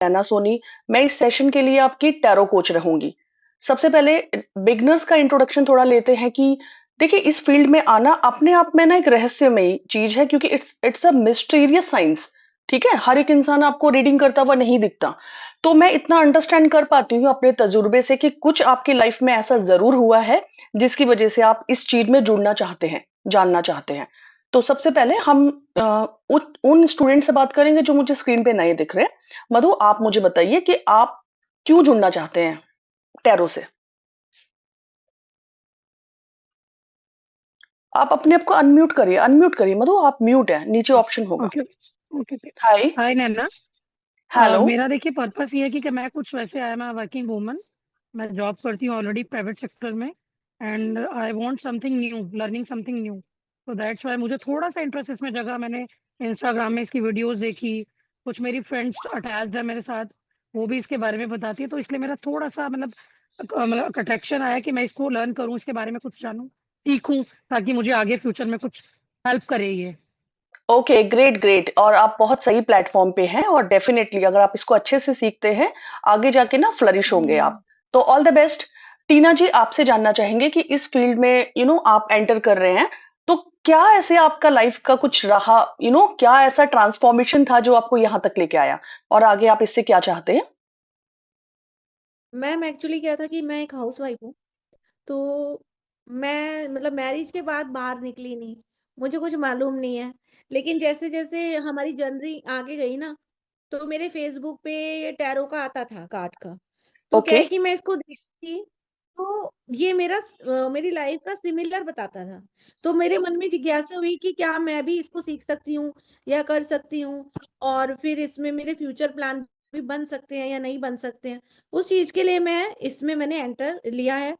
नैना सोनी। मैं इस सेशन के लिए आपकी टैरो कोच रहूंगी। सबसे पहले बिगनर्स का इंट्रोडक्शन थोड़ा लेते हैं कि देखिए, इस फील्ड में आना अपने आप में ना एक रहस्यमयी चीज है, क्योंकि इट्स अ मिस्टीरियस साइंस। ठीक है, हर एक इंसान आपको रीडिंग करता हुआ नहीं दिखता। तो मैं इतना अंडरस्टैंड कर पाती हूँ अपने तजुर्बे से कि कुछ आपकी लाइफ में ऐसा जरूर हुआ है जिसकी वजह से आप इस चीज में जुड़ना चाहते हैं, जानना चाहते हैं। तो सबसे पहले हम अ, उन स्टूडेंट से बात करेंगे जो मुझे स्क्रीन पे नए दिख रहे हैं। मधु, आप मुझे बताइए कि आप क्यों जुड़ना चाहते हैं टैरो से। आप अपने आप को अनम्यूट करिए मधु, आप म्यूट है, नीचे ऑप्शन होगा। Okay okay okay. Hi. Hi Naina. Hello. मेरा देखिए पर्पस ये है कि मैं कुछ वैसे आई एम वर्किंग वूमन। मैं जॉब करती हूँ ऑलरेडी प्राइवेट सेक्टर में। And I want something new, learning something new. तो दैट्स वाई मुझे थोड़ा सा इंटरेस्ट इसमें जगह। मैंने इंस्टाग्राम में इसकी वीडियोस देखी। कुछ मेरी फ्रेंड्स अटैच्ड है मेरे साथ, वो भी इसके बारे में बताती है। तो इसलिए मेरा थोड़ा सा मतलब अट्रैक्शन आया कि मैं इसको लर्न करूँ, इसके बारे में कुछ जानूँ, सीखूं, ताकि मुझे आगे फ्यूचर में कुछ हेल्प करे ये। Okay, great great. और आप बहुत सही प्लेटफॉर्म पे हैं, और डेफिनेटली अगर आप इसको अच्छे से सीखते हैं आगे जाके ना फ्लरिश होंगे आप। हम्म। तो ऑल द बेस्ट। टीना जी, आपसे जानना चाहेंगे कि इस फील्ड में आप एंटर कर रहे हैं, तो क्या ऐसे आपका लाइफ का कुछ रहा, क्या ऐसा ट्रांसफॉर्मेशन था जो आपको यहाँ तक लेके आया, और आगे आप इससे क्या चाहते हैं। मैम एक्चुअली क्या था कि मैं एक हाउस वाइफ हूँ। तो मैं मतलब मैरिज के बाद बाहर निकली नहीं, मुझे कुछ मालूम नहीं है। लेकिन जैसे जैसे हमारी जर्नी आगे गई ना, तो मेरे फेसबुक पे ये टैरो का आता था कार्ड का। तो क्या ओके। है कि मैं इसको देखती, तो ये मेरी लाइफ का सिमिलर बताता था। तो मेरे मन में जिज्ञासा हुई कि क्या मैं भी इसको सीख सकती हूँ या कर सकती हूँ, और फिर इसमें मेरे फ्यूचर प्लान भी बन सकते हैं या नहीं बन सकते हैं। उस चीज के लिए मैंने एंटर लिया है।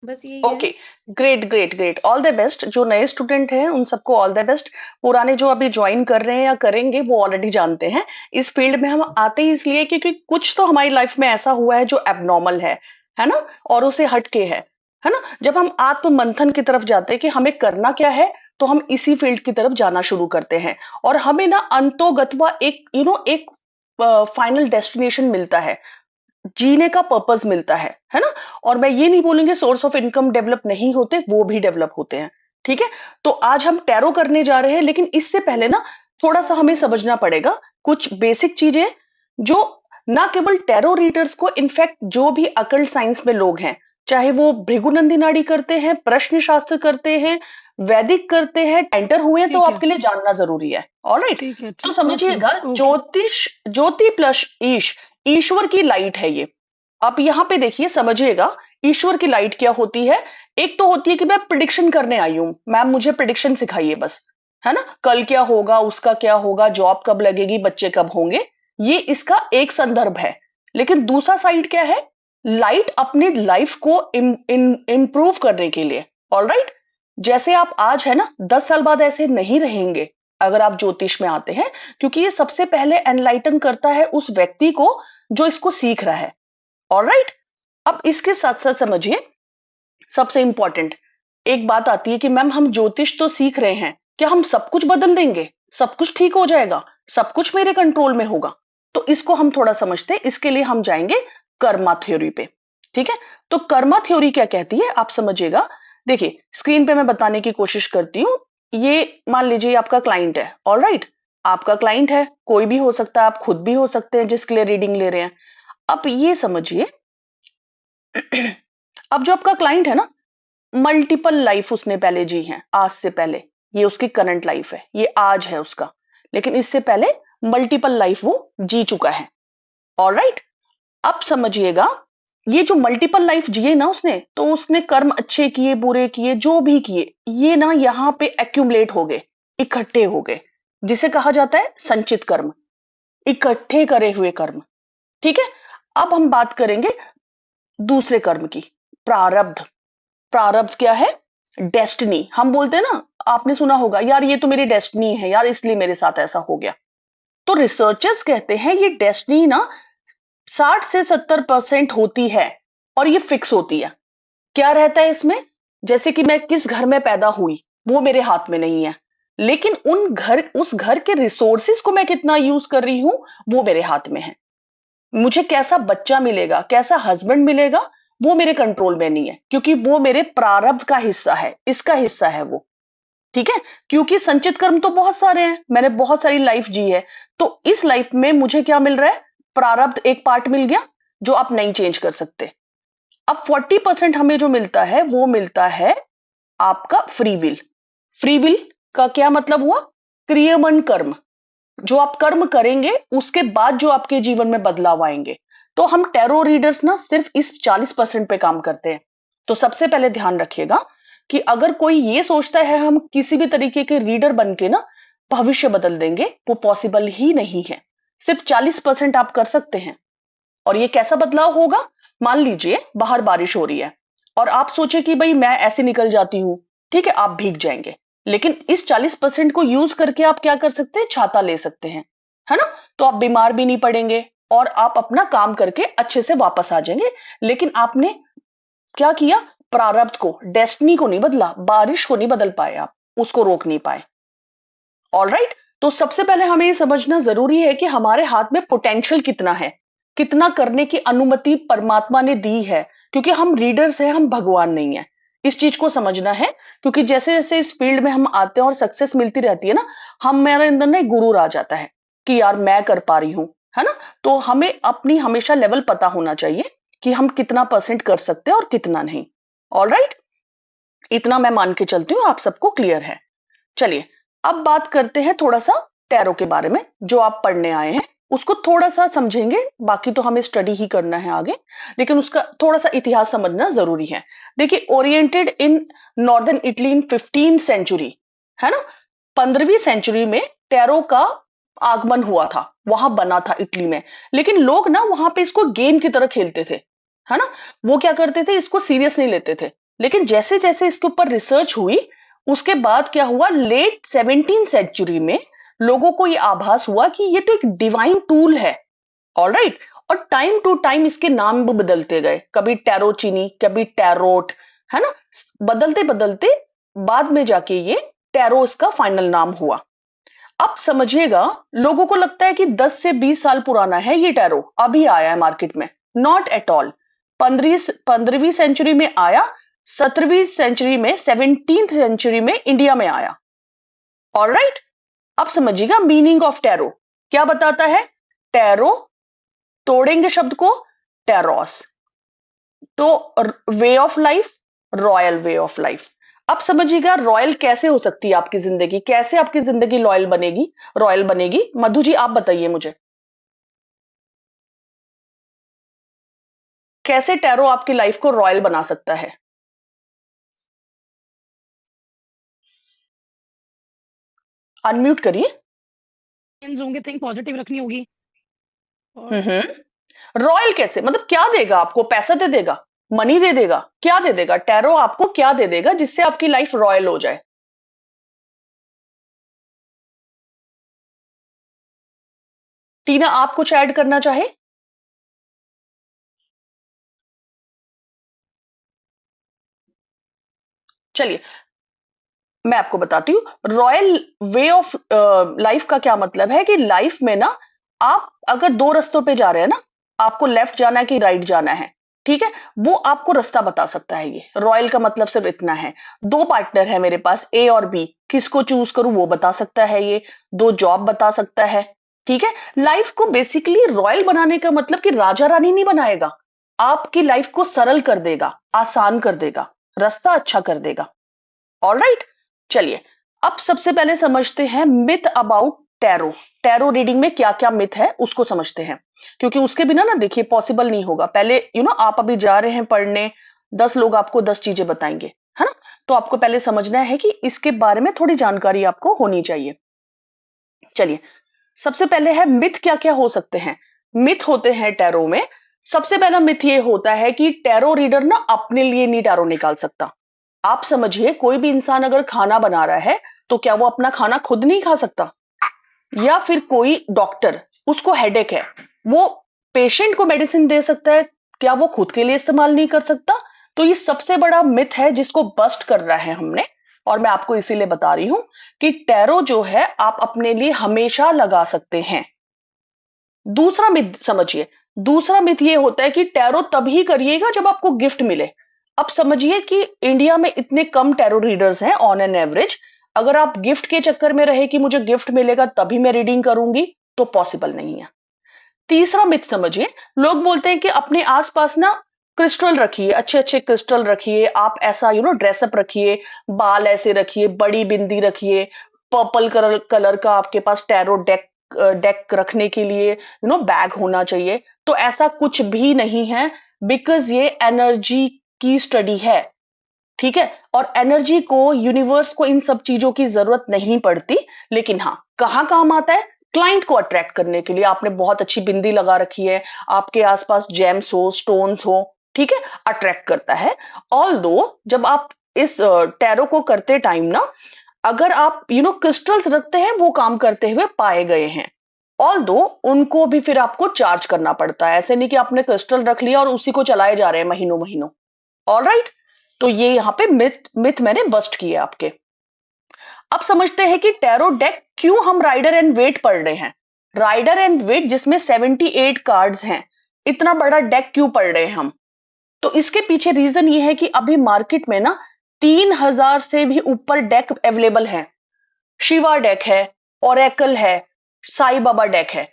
बस यही है। Okay, great great great. All the best. जो नए स्टूडेंट हैं उन सबको ऑल द बेस्ट। पुराने जो अभी ज्वाइन कर रहे हैं या करेंगे वो ऑलरेडी जानते हैं, इस फील्ड में हम आते ही इसलिए क्योंकि कुछ तो हमारी लाइफ में ऐसा हुआ है जो एबनॉर्मल है ना, और उसे हटके है ना। जब हम आत्म मंथन की तरफ जाते हैं कि हमें करना क्या है, तो हम इसी फील्ड की तरफ जाना शुरू करते हैं, और हमें ना अंतोगत्वा एक एक फाइनल डेस्टिनेशन मिलता है, जीने का पर्पस मिलता है ना। और मैं ये नहीं बोलूंगी सोर्स ऑफ इनकम डेवलप नहीं होते, वो भी डेवलप होते हैं। ठीक है। तो आज हम टैरो करने जा रहे हैं, लेकिन इससे पहले ना थोड़ा सा हमें समझना पड़ेगा कुछ बेसिक चीजें, जो ना केवल टैरो रीडर्स को, इनफैक्ट जो भी अकल्ट साइंस में लोग हैं, चाहे वो भृगुनंदी नाड़ी करते हैं, प्रश्न शास्त्र करते हैं, वैदिक करते हैं, एंटर हुए हैं, तो ठीक है आपके लिए जानना जरूरी है। ऑलराइट। ठीक है। तो ठीक, ओके समझिएगा, ओके। ज्योतिष, ज्योति प्लस ईश, ईश्वर की लाइट है ये। आप यहाँ पे देखिए, समझिएगा, ईश्वर की लाइट क्या होती है। एक तो होती है कि मैं प्रिडिक्शन करने आई हूं, मैम मुझे प्रिडिक्शन सिखाइए बस, है ना, कल क्या होगा, उसका क्या होगा, जॉब कब लगेगी, बच्चे कब होंगे। ये इसका एक संदर्भ है। लेकिन दूसरा साइड क्या है, लाइट अपनी लाइफ को इम्प्रूव करने के लिए। ऑलराइट। जैसे आप आज है ना, 10 साल बाद ऐसे नहीं रहेंगे अगर आप ज्योतिष में आते हैं, क्योंकि ये सबसे पहले एनलाइटन करता है उस व्यक्ति को जो इसको सीख रहा है। ऑलराइट। अब इसके साथ साथ समझिए, सबसे इंपॉर्टेंट एक बात आती है कि मैम हम ज्योतिष तो सीख रहे हैं, क्या हम सब कुछ बदल देंगे, सब कुछ ठीक हो जाएगा, सब कुछ मेरे कंट्रोल में होगा। तो इसको हम थोड़ा समझते हैं, इसके लिए हम जाएंगे कर्मा थ्योरी पे। ठीक है। तो कर्मा थ्योरी क्या कहती है, आप समझिएगा। देखिए, स्क्रीन पे मैं बताने की कोशिश करती हूँ। ये मान लीजिए आपका क्लाइंट है। ऑलराइट। आपका क्लाइंट है, कोई भी हो सकता है, आप खुद भी हो सकते हैं जिसके लिए रीडिंग ले रहे हैं। अब ये समझिए, अब जो आपका क्लाइंट है ना, मल्टीपल लाइफ उसने पहले जी है आज से पहले। ये उसकी करंट लाइफ है, ये आज है उसका, लेकिन इससे पहले मल्टीपल लाइफ वो जी चुका है। ऑलराइट। अब समझिएगा, ये जो मल्टीपल लाइफ जिए ना उसने, तो उसने कर्म अच्छे किए, बुरे किए, जो भी किए, ये ना यहाँ पे एक्यूमुलेट हो गए, इकट्ठे हो गए, जिसे कहा जाता है संचित कर्म, इकट्ठे करे हुए कर्म। ठीक है। अब हम बात करेंगे दूसरे कर्म की, प्रारब्ध। प्रारब्ध क्या है, डेस्टिनी। हम बोलते हैं ना, आपने सुना होगा, यार ये तो मेरी डेस्टिनी है यार, इसलिए मेरे साथ ऐसा हो गया। तो रिसर्चर्स कहते हैं ये डेस्टिनी ना 60 से 70% होती है, और ये फिक्स होती है। क्या रहता है इसमें, जैसे कि मैं किस घर में पैदा हुई वो मेरे हाथ में नहीं है, लेकिन उस घर के रिसोर्सेस को मैं कितना यूज कर रही हूं वो मेरे हाथ में है। मुझे कैसा बच्चा मिलेगा, कैसा हस्बैंड मिलेगा, वो मेरे कंट्रोल में नहीं है, क्योंकि वो मेरे प्रारब्ध का हिस्सा है, इसका हिस्सा है वो। ठीक है, क्योंकि संचित कर्म तो बहुत सारे हैं, मैंने बहुत सारी लाइफ जी है, तो इस लाइफ में मुझे क्या मिल रहा है, प्रारब्ध एक पार्ट मिल गया जो आप नहीं चेंज कर सकते। अब 40% हमें जो मिलता है वो मिलता है आपका फ्री विल। फ्री विल का क्या मतलब हुआ, क्रियमन कर्म, जो आप कर्म करेंगे उसके बाद जो आपके जीवन में बदलाव आएंगे। तो हम टैरो रीडर्स ना सिर्फ इस 40% पे काम करते हैं। तो सबसे पहले ध्यान रखिएगा कि अगर कोई ये सोचता है हम किसी भी तरीके के रीडर बन के ना भविष्य बदल देंगे, वो पॉसिबल ही नहीं है। सिर्फ 40% आप कर सकते हैं। और ये कैसा बदलाव होगा, मान लीजिए बाहर बारिश हो रही है और आप सोचे कि भाई मैं ऐसे निकल जाती हूं, ठीक है, आप भीग जाएंगे, लेकिन इस 40% को यूज करके आप क्या कर सकते हैं, छाता ले सकते हैं, है ना। तो आप बीमार भी नहीं पड़ेंगे और आप अपना काम करके अच्छे से वापस आ जाएंगे। लेकिन आपने क्या किया, प्रारब्ध को, डेस्टिनी को नहीं बदला, बारिश को नहीं बदल पाए, आप उसको रोक नहीं पाए। ऑलराइट, तो सबसे पहले हमें ये समझना जरूरी है कि हमारे हाथ में पोटेंशियल कितना है, कितना करने की अनुमति परमात्मा ने दी है, क्योंकि हम रीडर्स हैं, हम भगवान नहीं है। इस चीज को समझना है, क्योंकि जैसे जैसे इस फील्ड में हम आते हैं और सक्सेस मिलती रहती है ना, मेरे अंदर ना गुरूर आ जाता है कि यार मैं कर पा रही हूं, है ना। तो हमें अपनी हमेशा लेवल पता होना चाहिए कि हम कितना परसेंट कर सकते हैं और कितना नहीं। ऑलराइट, इतना मैं मान के चलती हूँ आप सबको क्लियर है। चलिए अब बात करते हैं थोड़ा सा टैरो के बारे में। जो आप पढ़ने आए हैं उसको थोड़ा सा समझेंगे, बाकी तो हमें स्टडी ही करना है आगे, लेकिन उसका थोड़ा सा इतिहास समझना जरूरी है। देखिए, oriented in northern Italy in 15th century, है ना, 15वीं सेंचुरी में टैरो का आगमन हुआ था, वहां बना था इटली में। लेकिन लोग ना वहां पे इसको गेम की तरह खेलते थे, है ना, वो क्या करते थे, इसको सीरियस नहीं लेते थे। लेकिन जैसे जैसे इसके ऊपर रिसर्च हुई, उसके बाद क्या हुआ, लेट 17th सेंचुरी में लोगों को यह आभास हुआ कि ये तो एक डिवाइन टूल है। ऑलराइट, और टाइम टू टाइम इसके नाम भी बदलते गए, कभी टैरोचिनी, कभी टैरोट, है ना, बदलते बदलते बाद में जाके ये टैरो इसका फाइनल नाम हुआ। अब समझिएगा, लोगों को लगता है कि 10 से 20 साल पुराना है ये टैरो, अभी आया है मार्केट में। Not at all. 15वीं सेंचुरी में आया, 17वीं सेंचुरी में, 17th सेंचुरी में इंडिया में आया। ऑलराइट, अब समझिएगा मीनिंग ऑफ टैरो क्या बताता है। टैरो, तोड़ेंगे शब्द को, टैरोस, तो way of life, royal way of life. अब समझिएगा रॉयल कैसे हो सकती है आपकी जिंदगी, कैसे आपकी जिंदगी रॉयल बनेगी, रॉयल बनेगी। मधु जी आप बताइए मुझे, कैसे टैरो आपकी लाइफ को रॉयल बना सकता है। अनम्यूट करिए। होंगे, थिंक पॉजिटिव रखनी होगी। और रॉयल कैसे, मतलब क्या देगा आपको, पैसा दे देगा, मनी दे देगा, क्या दे देगा टैरो आपको, क्या दे देगा जिससे आपकी लाइफ रॉयल हो जाए। टीना आप कुछ ऐड करना चाहे। चलिए मैं आपको बताती हूँ, रॉयल वे ऑफ लाइफ का क्या मतलब है कि लाइफ में ना आप अगर दो रास्तों पे जा रहे हैं ना, आपको लेफ्ट जाना है कि राइट जाना है, ठीक है, वो आपको रास्ता बता सकता है। ये रॉयल का मतलब सिर्फ इतना है। दो पार्टनर है मेरे पास, ए और बी, किसको चूज करूं वो बता सकता है ये। दो जॉब बता सकता है, ठीक है। लाइफ को बेसिकली रॉयल बनाने का मतलब कि राजा रानी नहीं बनाएगा, आपकी लाइफ को सरल कर देगा, आसान कर देगा, रास्ता अच्छा कर देगा। ऑलराइट, चलिए अब सबसे पहले समझते हैं myth about tarot. Tarot reading में क्या क्या मिथ है उसको समझते हैं, क्योंकि उसके बिना ना देखिए पॉसिबल नहीं होगा। पहले आप अभी जा रहे हैं पढ़ने, 10 लोग आपको 10 चीजें बताएंगे, है ना, तो आपको पहले समझना है कि इसके बारे में थोड़ी जानकारी आपको होनी चाहिए। चलिए सबसे पहले है मिथ क्या क्या हो सकते हैं। मिथ होते हैं टैरो में, सबसे पहला मिथ ये होता है कि टैरो रीडर ना अपने लिए नहीं टैरो निकाल सकता। आप समझिए, कोई भी इंसान अगर खाना बना रहा है तो क्या वो अपना खाना खुद नहीं खा सकता, या फिर कोई डॉक्टर, उसको हेडेक है, वो पेशेंट को मेडिसिन दे सकता है, क्या वो खुद के लिए इस्तेमाल नहीं कर सकता। तो ये सबसे बड़ा मिथ है जिसको बस्ट कर रहा है हमने, और मैं आपको इसीलिए बता रही हूं कि टैरो जो है आप अपने लिए हमेशा लगा सकते हैं। दूसरा मिथ समझिए, दूसरा मिथ ये होता है कि टैरो तभी करिएगा जब आपको गिफ्ट मिले। अब समझिए कि इंडिया में इतने कम टैरो रीडर्स हैं ऑन एन एवरेज, अगर आप गिफ्ट के चक्कर में रहे कि मुझे गिफ्ट मिलेगा तभी मैं रीडिंग करूंगी, तो पॉसिबल नहीं है। तीसरा मिथ समझिए, लोग बोलते हैं कि अपने आसपास ना क्रिस्टल रखिए, अच्छे अच्छे क्रिस्टल रखिए, आप ऐसा ड्रेसअप रखिए, बाल ऐसे रखिए, बड़ी बिंदी रखिए, पर्पल कलर का आपके पास टैरो डेक रखने के लिए बैग होना चाहिए। तो ऐसा कुछ भी नहीं है, बिकॉज ये एनर्जी की स्टडी है, ठीक है। और एनर्जी को, यूनिवर्स को इन सब चीजों की जरूरत नहीं पड़ती। लेकिन हाँ, कहाँ काम आता है, क्लाइंट को अट्रैक्ट करने के लिए। आपने बहुत अच्छी बिंदी लगा रखी है, आपके आसपास जेम्स हो, स्टोन्स हो, ठीक है, अट्रैक्ट करता है। ऑल्दो जब आप इस टैरो को करते टाइम ना, अगर आप क्रिस्टल्स रखते हैं, वो काम करते हुए पाए गए हैं। ऑल्दो उनको भी फिर आपको चार्ज करना पड़ता है, ऐसे नहीं कि आपने क्रिस्टल रख लिया और उसी को चलाए जा रहे हैं महीनों महीनों। ऑलराइट, तो ये यहाँ पे मिथ मैंने बस्ट किया आपके। अब समझते हैं कि टैरो डेक क्यों हम राइडर एंड वेट पढ़ रहे हैं। राइडर एंड वेट जिसमें 78 कार्ड्स हैं, इतना बड़ा डेक क्यों पढ़ रहे हैं हम? तो इसके पीछे रीजन ये है कि अभी मार्केट में ना 3000 से भी ऊपर डेक अवेलेबल है। शिवा डेक है, ओरेकल है, साई बाबा डेक है,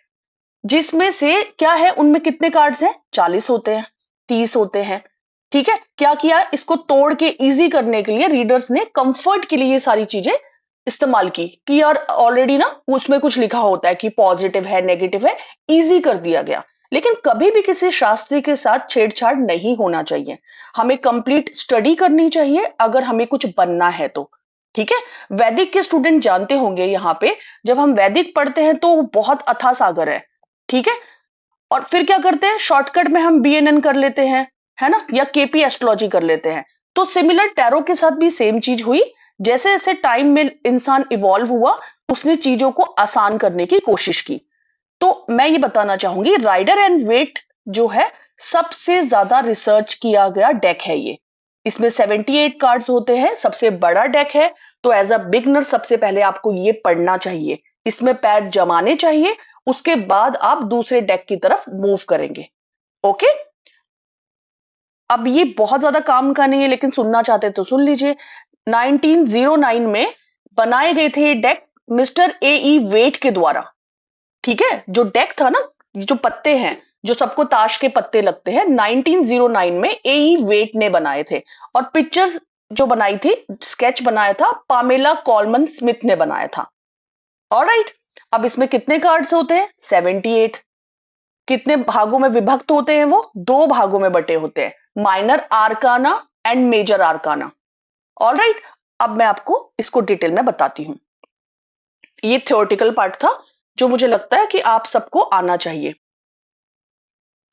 जिसमें से क्या है, उनमें कितने कार्ड्स हैं? 40 होते हैं, 30 होते हैं, ठीक है। क्या किया, इसको तोड़ के इजी करने के लिए रीडर्स ने कंफर्ट के लिए ये सारी चीजें इस्तेमाल की कि यार ऑलरेडी ना उसमें कुछ लिखा होता है कि पॉजिटिव है, नेगेटिव है, इजी कर दिया गया। लेकिन कभी भी किसी शास्त्री के साथ छेड़छाड़ नहीं होना चाहिए, हमें कंप्लीट स्टडी करनी चाहिए अगर हमें कुछ बनना है तो, ठीक है। वैदिक के स्टूडेंट जानते होंगे, यहाँ पे जब हम वैदिक पढ़ते हैं तो बहुत अथाह सागर है, ठीक है। और फिर क्या करते हैं, शॉर्टकट में हम बीएनएन कर लेते हैं, है ना, या केपी एस्ट्रोलॉजी कर लेते हैं। तो सिमिलर टैरो के साथ भी सेम चीज हुई। जैसे जैसे टाइम में इंसान इवॉल्व हुआ, उसने चीजों को आसान करने की कोशिश की। तो मैं ये बताना चाहूंगी, राइडर एंड वेट जो है सबसे ज्यादा रिसर्च किया गया डेक है ये। इसमें 78 कार्ड्स होते हैं, सबसे बड़ा डेक है। तो एज अ बिगनर सबसे पहले आपको ये पढ़ना चाहिए, इसमें पैर जमाने चाहिए, उसके बाद आप दूसरे डेक की तरफ मूव करेंगे। ओके, अब ये बहुत ज्यादा काम का नहीं है, लेकिन सुनना चाहते तो सुन लीजिए। 1909 में बनाए गए थे ये डेक मिस्टर ए वेट के द्वारा, ठीक है। जो डेक था ना, जो पत्ते हैं, जो सबको ताश के पत्ते लगते हैं, 1909 में वेट ने बनाए थे। और पिक्चर्स जो बनाई थी, स्केच बनाया था, पामेला कॉलमन स्मिथ ने बनाया था। ऑलराइट, अब इसमें कितने कार्ड्स होते हैं? 78। कितने भागों में विभक्त होते हैं? वो 2 भागों में बटे होते हैं, minor arcana and major arcana. Alright, अब मैं आपको इसको डिटेल में बताती हूं। ये थ्योरेटिकल पार्ट था जो मुझे लगता है कि आप सबको आना चाहिए,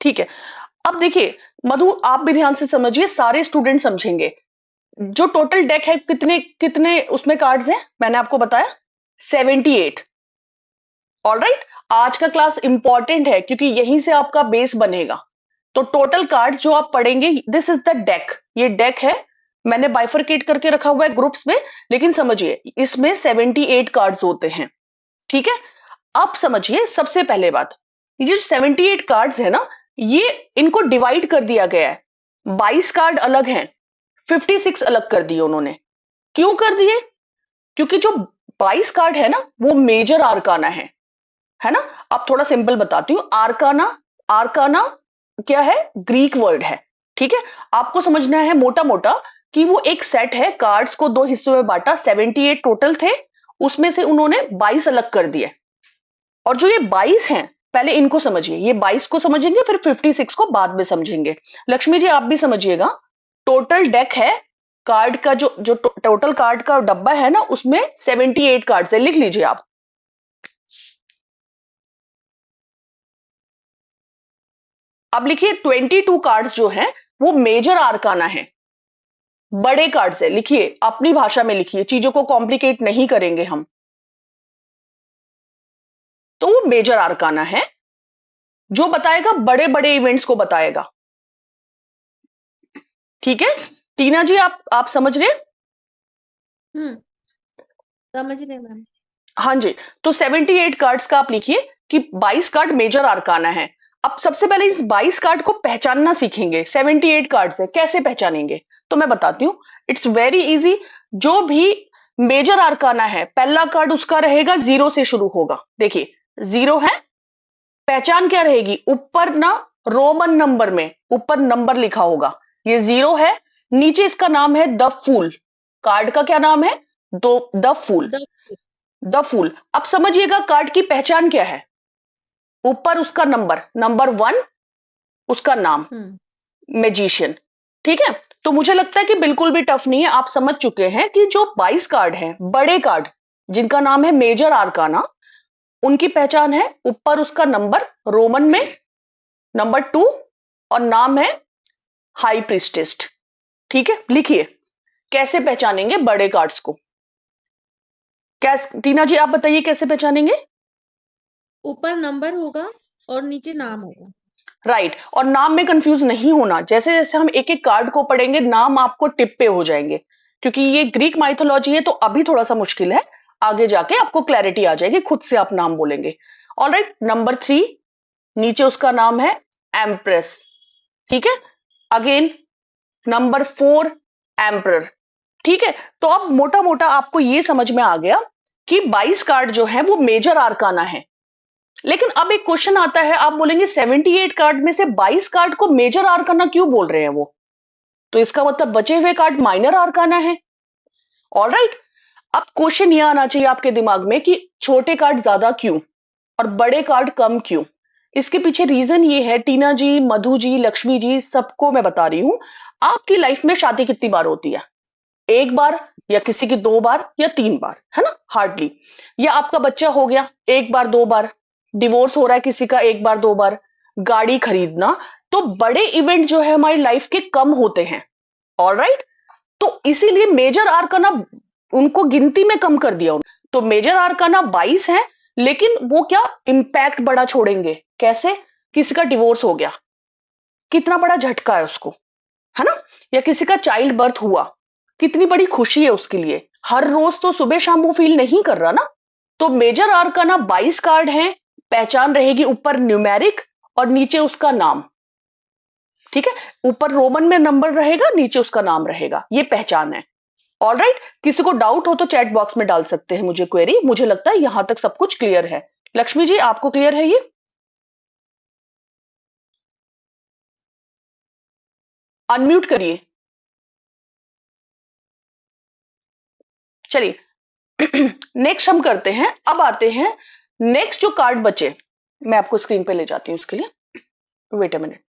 ठीक है। अब देखिए मधु, आप भी ध्यान से समझिए, सारे स्टूडेंट समझेंगे। जो टोटल डेक है, कितने कितने उसमें कार्ड्स हैं? मैंने आपको बताया 78। ऑलराइट, आज का क्लास इंपॉर्टेंट है क्योंकि यहीं से आपका बेस बनेगा। तो टोटल कार्ड जो आप पढ़ेंगे, दिस इज द डेक, ये डेक है। मैंने बाइफरकेट करके रखा हुआ है ग्रुप्स में, लेकिन समझिए इसमें 78 कार्ड्स होते हैं, ठीक है। अब समझिए, सबसे पहले बात, ये जो 78 कार्ड्स है ना, ये इनको डिवाइड कर दिया गया है। 22 कार्ड अलग हैं, 56 अलग कर दिए उन्होंने। क्यों कर दिए? क्योंकि जो 22 कार्ड है ना, वो मेजर आर्काना है ना। अब थोड़ा सिंपल बताती हूँ। आर्काना, आर्काना क्या है? ग्रीक वर्ड है, ठीक है। आपको समझना है मोटा मोटा कि वो एक सेट है, कार्ड्स को 2 हिस्सों में बांटा, 78 टोटल थे, उसमें से उन्होंने 22 अलग कर दिए। और जो ये 22 हैं, पहले इनको समझिए, ये 22 को समझेंगे, फिर 56 को बाद में समझेंगे। लक्ष्मी जी आप भी समझिएगा, टोटल डेक है, कार्ड का जो जो टोटल कार्ड का डब्बा है ना, उसमें 78 कार्ड्स है, लिख लीजिए आप। अब लिखिए 22 कार्ड्स जो हैं वो मेजर आर्काना है, बड़े कार्ड से लिखिए, अपनी भाषा में लिखिए, चीजों को कॉम्प्लिकेट नहीं करेंगे हम। तो वो मेजर आर्काना है जो बताएगा, बड़े बड़े इवेंट्स को बताएगा, ठीक है। टीना जी आप समझ रहे हैं? समझ रहे मैम। हाँ जी, तो 78 कार्ड्स का आप लिखिए कि 22 कार्ड मेजर आर्काना है। अब सबसे पहले इस 22 कार्ड को पहचानना सीखेंगे। 78 कार्ड्स है, कैसे पहचानेंगे? तो मैं बताती हूँ, इट्स वेरी इजी। जो भी मेजर आर्काना है, पहला कार्ड उसका रहेगा 0 से शुरू होगा। देखिए 0 है, पहचान क्या रहेगी? ऊपर ना रोमन नंबर में ऊपर नंबर लिखा होगा, ये 0 है। नीचे इसका नाम है द फूल। कार्ड का क्या नाम है? The fool. The the fool. अब समझिएगा कार्ड की पहचान क्या है। ऊपर उसका नंबर 1, उसका नाम मैजिशियन। ठीक है, तो मुझे लगता है कि बिल्कुल भी टफ नहीं है। आप समझ चुके हैं कि जो 22 कार्ड हैं, बड़े कार्ड जिनका नाम है मेजर आर्काना, उनकी पहचान है ऊपर उसका नंबर रोमन में नंबर 2 और नाम है हाई प्रीस्टेस। ठीक है, लिखिए कैसे पहचानेंगे बड़े कार्ड्स को। टीना जी आप बताइए कैसे पहचानेंगे? ऊपर नंबर होगा और नीचे नाम होगा। राइट, और नाम में कंफ्यूज नहीं होना। जैसे जैसे हम एक एक कार्ड को पढ़ेंगे, नाम आपको टिप पे हो जाएंगे, क्योंकि ये ग्रीक माइथोलॉजी है, तो अभी थोड़ा सा मुश्किल है। आगे जाके आपको क्लैरिटी आ जाएगी, खुद से आप नाम बोलेंगे। ऑलराइट, नंबर 3 नीचे उसका नाम है एम्प्रेस। ठीक है, अगेन नंबर 4 एम्परर। ठीक है, तो अब मोटा मोटा आपको ये समझ में आ गया कि 22 कार्ड जो है वो मेजर आर्काना है। लेकिन अब एक क्वेश्चन आता है, आप बोलेंगे 78 कार्ड में से 22 कार्ड को मेजर आर्काना क्यों बोल रहे हैं वो? तो इसका मतलब बचे हुए कार्ड माइनर आर्काना है। ऑलराइट, अब क्वेश्चन यह आना चाहिए आपके दिमाग में कि छोटे कार्ड ज्यादा क्यों और बड़े कार्ड कम क्यों? इसके पीछे रीजन ये है, टीना जी, मधु जी, लक्ष्मी जी, सबको मैं बता रही हूं। आपकी लाइफ में शादी कितनी बार होती है? एक बार, या किसी की 2 बार या 3 बार, है ना, हार्डली। या आपका बच्चा हो गया 1 बार 2 बार, डिवोर्स हो रहा है किसी का 1 बार 2 बार, गाड़ी खरीदना। तो बड़े इवेंट जो है हमारी लाइफ के कम होते हैं। ऑलराइट, तो इसीलिए मेजर आर्काना उनको गिनती में कम कर दिया। तो मेजर आर्काना 22 है, लेकिन वो क्या इंपैक्ट बड़ा छोड़ेंगे। कैसे? किसी का डिवोर्स हो गया, कितना बड़ा झटका है उसको, है ना? या किसी का चाइल्ड बर्थ हुआ, कितनी बड़ी खुशी है उसके लिए। हर रोज तो सुबह शाम वो फील नहीं कर रहा ना। तो मेजर आर्काना 22 कार्ड हैं, पहचान रहेगी ऊपर न्यूमेरिक और नीचे उसका नाम। ठीक है, ऊपर रोमन में नंबर रहेगा, नीचे उसका नाम रहेगा, ये पहचान है। ऑलराइट, किसी को डाउट हो तो चैट बॉक्स में डाल सकते हैं मुझे क्वेरी। मुझे लगता है यहां तक सब कुछ क्लियर है। लक्ष्मी जी आपको क्लियर है ये? अनम्यूट करिए। चलिए नेक्स्ट हम करते हैं। अब आते हैं नेक्स्ट जो कार्ड बचे, मैं आपको स्क्रीन पे ले जाती हूँ उसके लिए। Wait a minute.